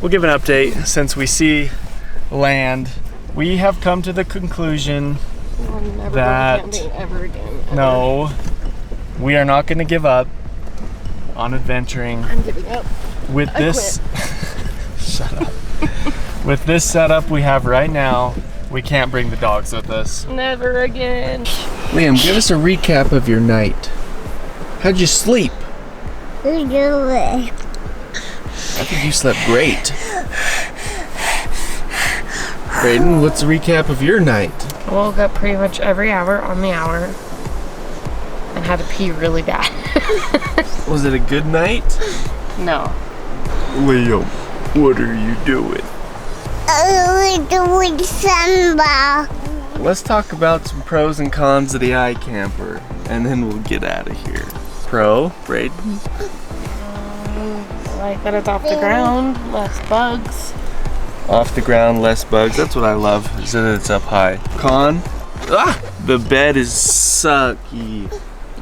we'll give an update since we see land. We have come to the conclusion that ever again. No, we are not going to give up on adventuring. I'm giving up. With this, shut up. With this setup we have right now, we can't bring the dogs with us. Never again. Liam, give us a recap of your night. How'd you sleep? I think you slept great. Braadyn, what's the recap of your night? I woke up pretty much every hour on the hour and had to pee really bad. Was it a good night? No. Liam, what are you doing? We're doing Samba. Let's talk about some pros and cons of the Ikamper, and then we'll get out of here. Pro, Braadyn? I like that it's off the ground, less bugs. Off the ground, less bugs. That's what I love, is that it's up high. Con? The bed is sucky.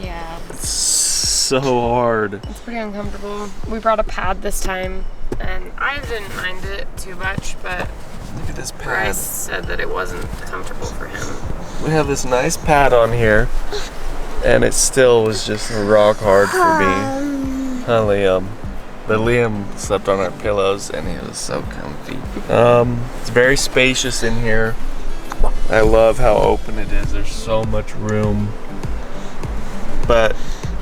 Yeah. It's so hard. It's pretty uncomfortable. We brought a pad this time, and I didn't mind it too much, but Look at this pad. Bryce said that it wasn't comfortable for him. We have this nice pad on here, and it still was just rock hard for me. Huh, Liam? But Liam slept on our pillows, and he was so comfy. It's very spacious in here. I love how open it is. There's so much room. But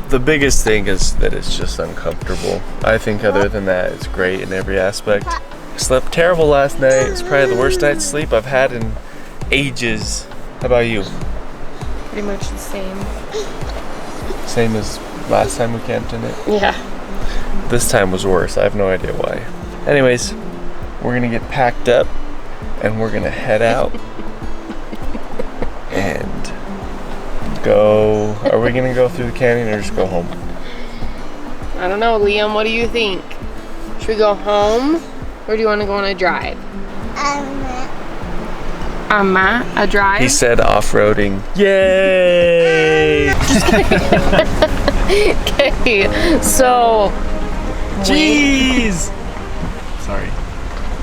the biggest thing is that it's just uncomfortable. I think other than that, it's great in every aspect. I slept terrible last night. It's probably the worst night's sleep I've had in ages. How about you? Pretty much the same. Same as last time we camped in it? Yeah. This time was worse. I have no idea why. Anyways, we're gonna get packed up and we're gonna head out and go. Are we gonna go through the canyon or just go home? I don't know, Liam, what do you think? Should we go home or do you want to go on a drive? A drive? He said off-roading. Yay! Okay, so. Jeez! Sorry.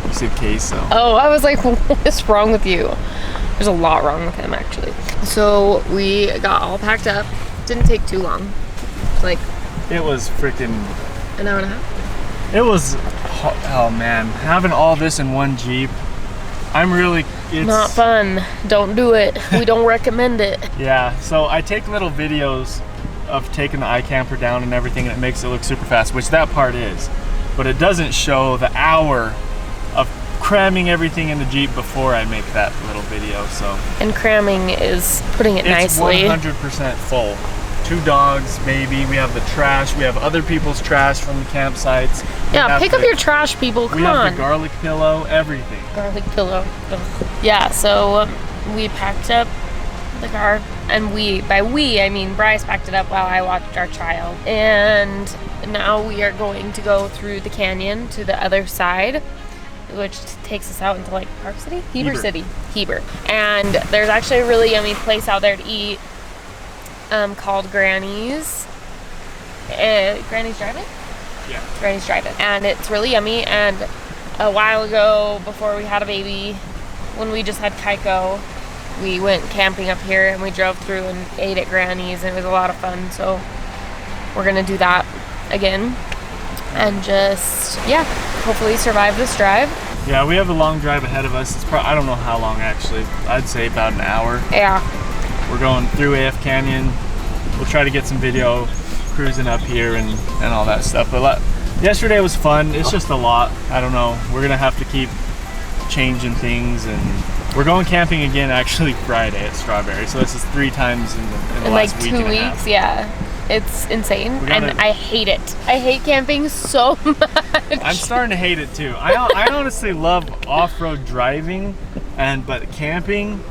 You said queso. Oh, I was like, what is wrong with you? There's a lot wrong with him, actually. So we got all packed up. Didn't take too long. Like It was freaking. an hour and a half. It was. Oh man, having all this in one Jeep. I'm really. It's Not fun. Don't do it. We don't recommend it. Yeah, so I take little videos of taking the Ikamper down and everything, and it makes it look super fast, which that part is. But it doesn't show the hour of cramming everything in the Jeep before I make that little video, so. And cramming is putting it It's nicely. 100% full. 2 dogs, baby. We have the trash. We have other people's trash from the campsites. Yeah, pick up your trash, people. Come We have on. the garlic pillow, everything. Garlic pillow. Ugh. Yeah, so we packed up the car, and by we I mean Bryce packed it up while I watched our child, and now we are going to go through the canyon to the other side, which takes us out into like Park City? Heber City. Heber. And there's actually a really yummy place out there to eat called Granny's. Granny's Drive-In? Yeah. Granny's Drive-In. And it's really yummy, and a while ago, before we had a baby, when we just had Kaiko, we went camping up here and we drove through and ate at Granny's, and it was a lot of fun. So we're gonna do that again and just, yeah, hopefully survive this drive. Yeah, we have a long drive ahead of us. It's I don't know how long actually. I'd say about an hour. Yeah. We're going through AF Canyon. We'll try to get some video cruising up here and all that stuff. But yesterday was fun. It's just a lot. I don't know. We're gonna have to keep changing things, and we're going camping again actually Friday at Strawberry. So this is 3 times in the last like week 2 and a weeks. half. Yeah. It's insane, gotta- and I hate it. I hate camping so much. I'm starting to hate it too. I honestly love off-road driving, but camping,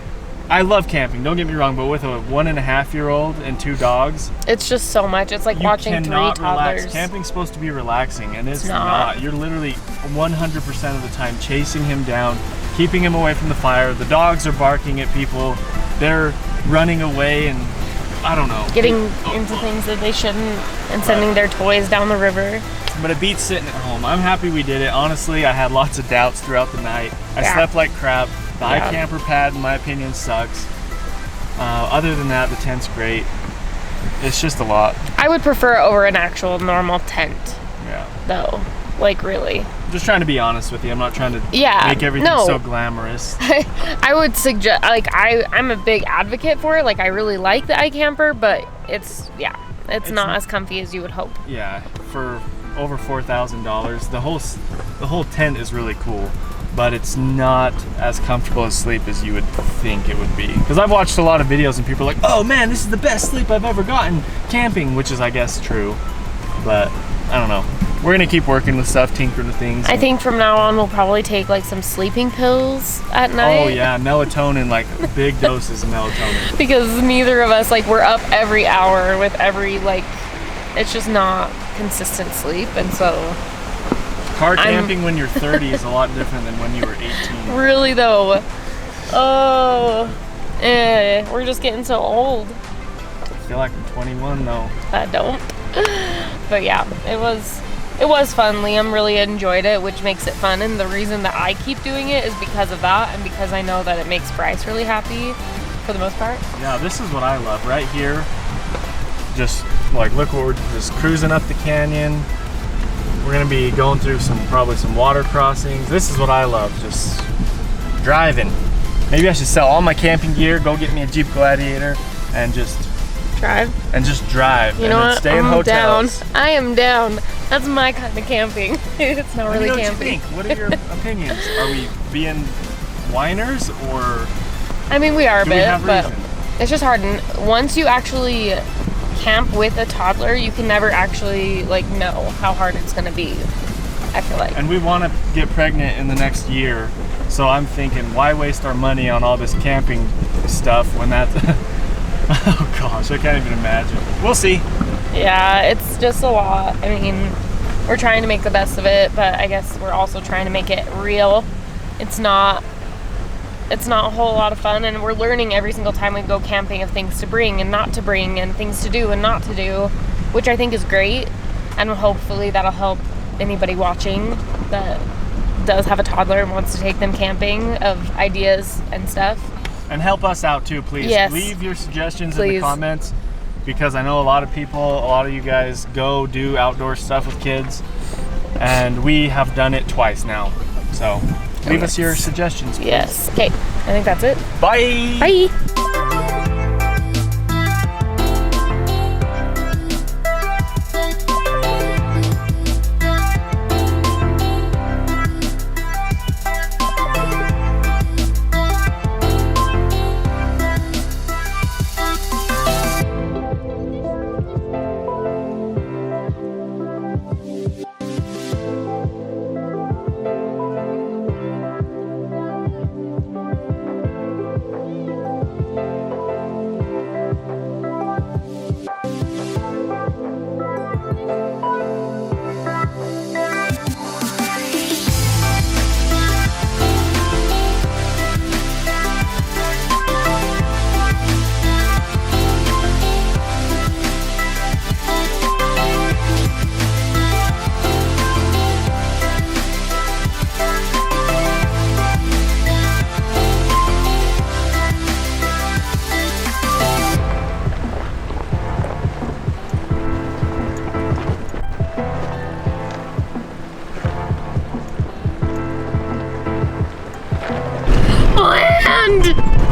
I love camping, don't get me wrong, but with a 1.5-year-old and 2 dogs, It's just so much. It's like you watching 3 cannot toddlers. relax. Camping's supposed to be relaxing, and it's not. not. You're literally 100% of the time chasing him down, keeping him away from the fire. The dogs are barking at people. They're running away, and I don't know. Getting into things that they shouldn't, and sending their toys down the river. but it beats sitting at home. I'm happy we did it. Honestly, I had lots of doubts throughout the night. I slept like crap. The Ikamper pad, in my opinion, sucks. Other than that, the tent's great. It's just a lot. I would prefer it over an actual normal tent. Yeah. Though, like really. I'm just trying to be honest with you. I'm not trying to make everything so glamorous. I would suggest, like, I'm a big advocate for it. Like, I really like the Ikamper, but it's not as comfy as you would hope. Yeah, for over $4,000, the whole tent is really cool, but it's not as comfortable as sleep as you would think it would be. Because I've watched a lot of videos and people are like, oh man, this is the best sleep I've ever gotten camping, which is, I guess, true. But I don't know. We're gonna keep working with stuff, tinkering with things. I think from now on we'll probably take like some sleeping pills at night. Oh yeah, melatonin, like big doses of melatonin. Because neither of us, like, we're up every hour with every, like, it's just not consistent sleep, and so car camping when you're 30 is a lot different than when you were 18. Really though. We're just getting so old. I feel like I'm 21 though. I don't. But yeah, it was fun. Liam really enjoyed it, which makes it fun, and the reason that I keep doing it is because of that, and because I know that it makes Bryce really happy for the most part. Yeah, this is what I love right here. Just like, look, we're just cruising up the canyon. We're gonna be going through probably some water crossings. This is what I love, just driving. Maybe I should sell all my camping gear, go get me a Jeep Gladiator, and just drive. You know what? Stay in hotels. Down. I am down. That's my kind of camping. It's not really camping. What are your opinions? Are we being whiners, or? I mean, we are a bit, but reason? It's just hard. And once you actually camp with a toddler, you can never actually, like, know how hard it's gonna be, I feel like. And we want to get pregnant in the next year, so I'm thinking, why waste our money on all this camping stuff when that's oh gosh, I can't even imagine. We'll see. Yeah, it's just a lot. I mean, we're trying to make the best of it, but I guess we're also trying to make it real. It's not a whole lot of fun, and we're learning every single time we go camping of things to bring and not to bring, and things to do and not to do, which I think is great, and hopefully that'll help anybody watching that does have a toddler and wants to take them camping, of ideas and stuff. And help us out too, please. Yes. Leave your suggestions in the comments, because I know a lot of you guys go do outdoor stuff with kids, and we have done it twice now. So leave us your suggestions, please. Yes. Okay, I think that's it. Bye. Bye.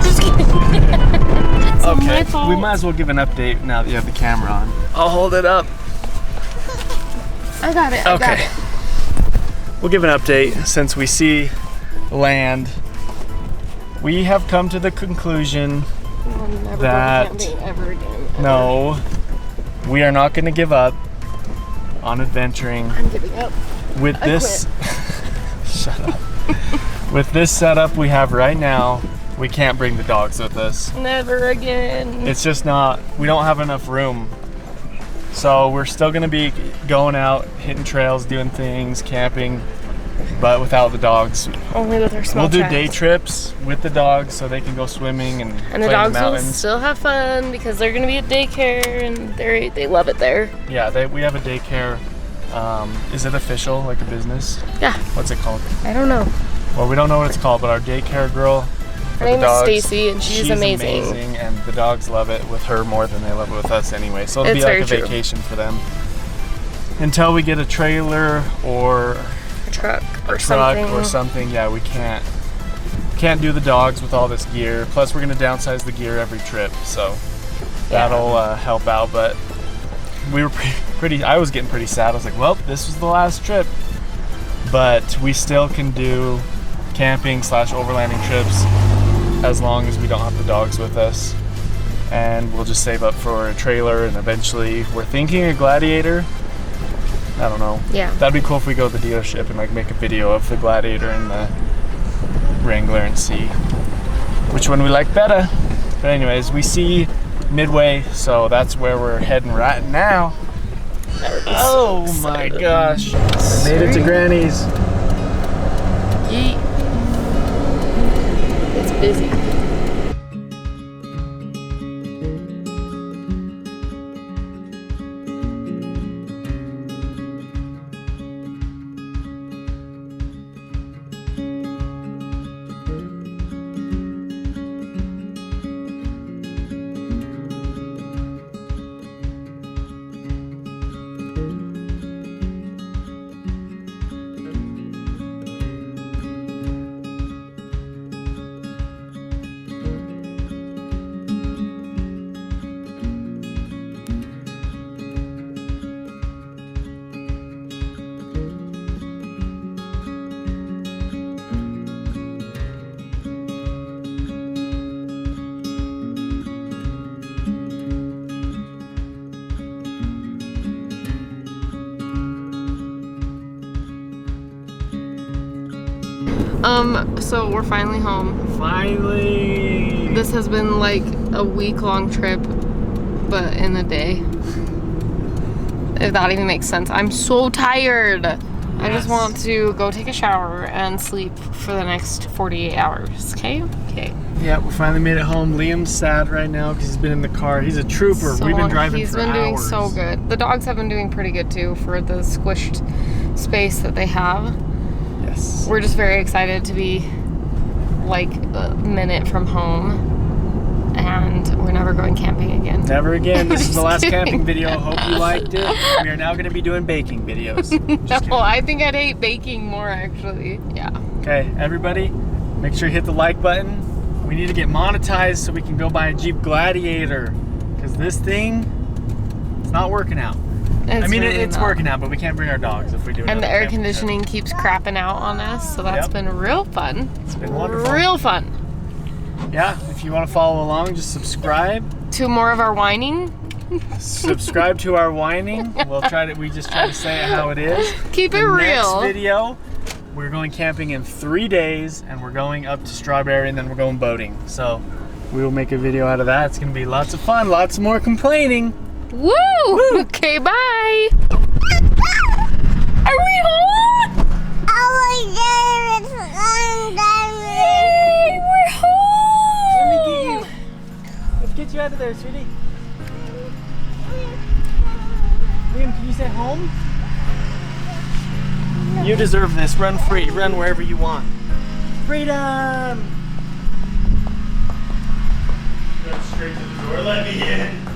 Just kidding. Okay, we might as well give an update now that you have the camera on. I'll hold it up. I got it. Okay. We'll give an update since we see land. We have come to the conclusion that ever again. No, we are not going to give up on adventuring. I'm giving up. With this shut up. With this setup we have right now, we can't bring the dogs with us. Never again. It's just not, we don't have enough room. So we're still gonna be going out, hitting trails, doing things, camping, but without the dogs. Only with our small We'll do child. day trips with the dogs so they can go swimming and play the in dogs the will mountains. still have fun because they're gonna be at daycare and they love it there. Yeah, we have a daycare Is it official, like a business? Yeah. What's it called? I don't know. Well, we don't know what it's called, but our daycare girl, Her name is Stacy, and she's amazing. And the dogs love it with her more than they love it with us anyway. So it'll It's be like a very true. vacation for them. Until we get a trailer or A truck a or truck something. or something, yeah, we can't do the dogs with all this gear. Plus, we're gonna downsize the gear every trip, so that'll help out. But we were pretty. I was getting pretty sad. I was like, well, this was the last trip, but we still can do camping / overlanding trips as long as we don't have the dogs with us, and we'll just save up for a trailer, and eventually we're thinking a Gladiator. I don't know. Yeah. That'd be cool if we go to the dealership and like make a video of the Gladiator and the Wrangler and see which one we like better. But anyways, we see Midway, so that's where we're heading right now. Oh my gosh. We made it to Granny's. Yeet. It's busy. So we're finally home. Finally. This has been like a week-long trip, but in a day. If that even makes sense. I'm so tired. I just want to go take a shower and sleep for the next 48 hours, okay? Okay. Yeah, we finally made it home. Liam's sad right now because he's been in the car. He's a trooper. We've been driving for hours. He's been doing so good. The dogs have been doing pretty good too for the squished space that they have. Yes. We're just very excited to be like a minute from home, and we're never going camping again. Never again. This is the Just last kidding. camping video. Hope you liked it. We are now going to be doing baking videos. Just kidding. No, I think I'd hate baking more actually. Yeah. Okay, everybody, make sure you hit the like button. We need to get monetized so we can go buy a Jeep Gladiator, because this thing, it's not working out. It's working out, but we can't bring our dogs if we do it. And the air conditioning keeps crapping out on us, so that's been real fun. It's been wonderful. Real fun. Yeah, if you want to follow along, just subscribe. To more of our whining. Subscribe to our whining. We just try to say it how it is. Keep it The real. Next video, we're going camping in 3 days, and we're going up to Strawberry, and then we're going boating. So we will make a video out of that. It's going to be lots of fun, lots more complaining. Woo! Okay, bye. Are we home? Yay, we're home. Let me get you. Let's get you out of there, sweetie. Liam, can you say home? You deserve this. Run free. Run wherever you want. Freedom! Go straight to the door. Let me in.